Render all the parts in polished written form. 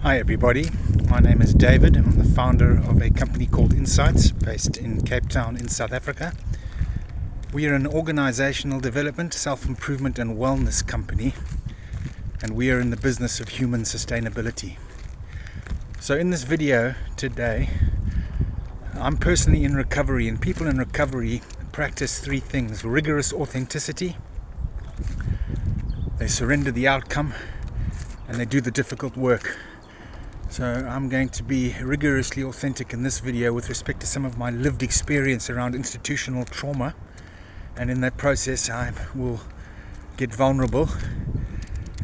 Hi everybody, my name is David and I'm the founder of a company called Insights based in Cape Town in South Africa. We are an organizational development, self-improvement and wellness company, and we are in the business of human sustainability. So in this video today, I'm personally in recovery, and people in recovery practice three things: rigorous authenticity, they surrender the outcome, and they do the difficult work. So I'm going to be rigorously authentic in this video with respect to some of my lived experience around institutional trauma, and in that process I will get vulnerable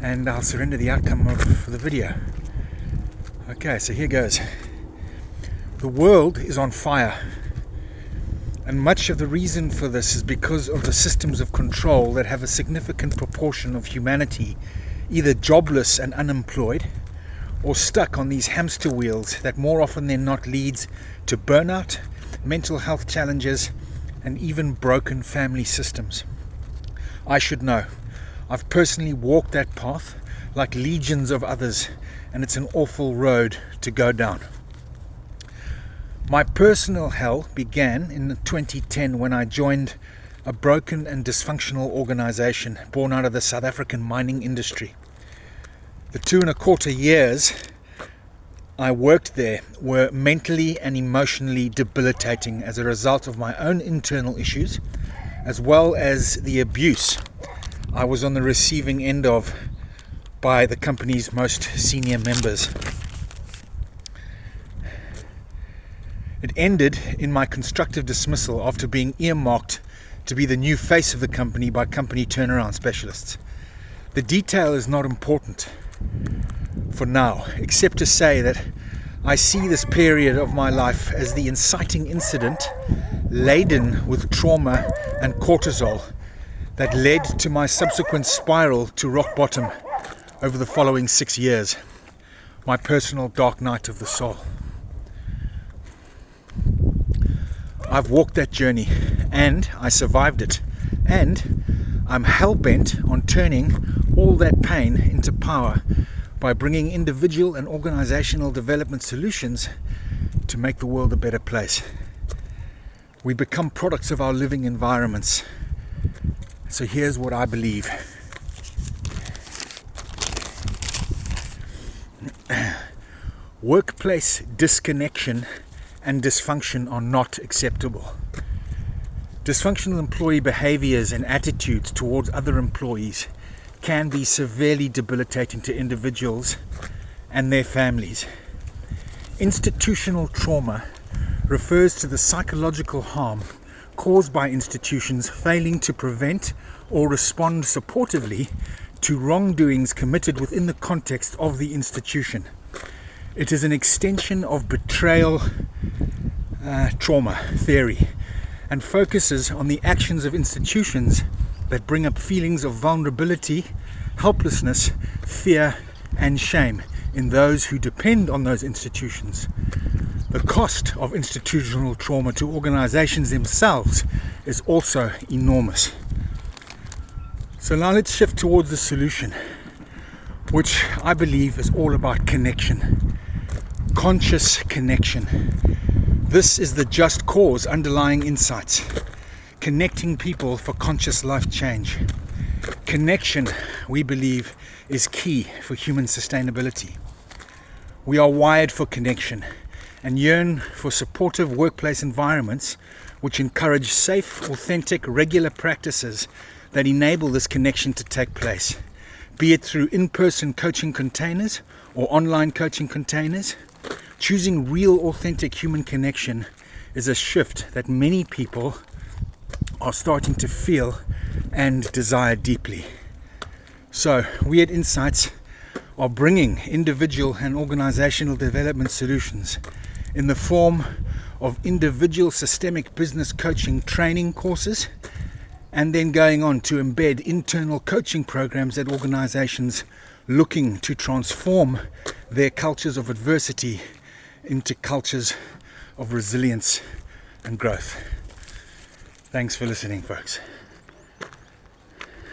and I'll surrender the outcome of the video. Okay, so here goes. The world is on fire, and much of the reason for this is because of the systems of control that have a significant proportion of humanity either jobless and unemployed, or stuck on these hamster wheels that more often than not leads to burnout, mental health challenges, and even broken family systems. I should know. I've personally walked that path like legions of others, and it's an awful road to go down. My personal hell began in 2010 when I joined a broken and dysfunctional organization born out of the South African mining industry. The 2.25 years I worked there were mentally and emotionally debilitating as a result of my own internal issues, as well as the abuse I was on the receiving end of by the company's most senior members. It ended in my constructive dismissal after being earmarked to be the new face of the company by company turnaround specialists. The detail is not important for now, except to say that I see this period of my life as the inciting incident laden with trauma and cortisol that led to my subsequent spiral to rock bottom over the following 6 years, my personal dark night of the soul. I've walked that journey and I survived it, and I'm hell-bent on turning all that pain into power by bringing individual and organizational development solutions to make the world a better place. We become products of our living environments. So here's what I believe. Workplace disconnection and dysfunction are not acceptable. Dysfunctional employee behaviors and attitudes towards other employees can be severely debilitating to individuals and their families. Institutional trauma refers to the psychological harm caused by institutions failing to prevent or respond supportively to wrongdoings committed within the context of the institution. It is an extension of betrayal trauma theory and focuses on the actions of institutions that bring up feelings of vulnerability, helplessness, fear, and shame in those who depend on those institutions. The cost of institutional trauma to organizations themselves is also enormous. So now let's shift towards the solution, which I believe is all about connection, conscious connection. This is the just cause underlying Insights. Connecting people for conscious life change. Connection, we believe, is key for human sustainability. We are wired for connection and yearn for supportive workplace environments which encourage safe, authentic, regular practices that enable this connection to take place, be it through in-person coaching containers or online coaching containers. Choosing real, authentic human connection is a shift that many people are starting to feel and desire deeply. So we at Insights are bringing individual and organizational development solutions in the form of individual systemic business coaching training courses, and then going on to embed internal coaching programs at organizations looking to transform their cultures of adversity into cultures of resilience and growth. Thanks for listening, folks.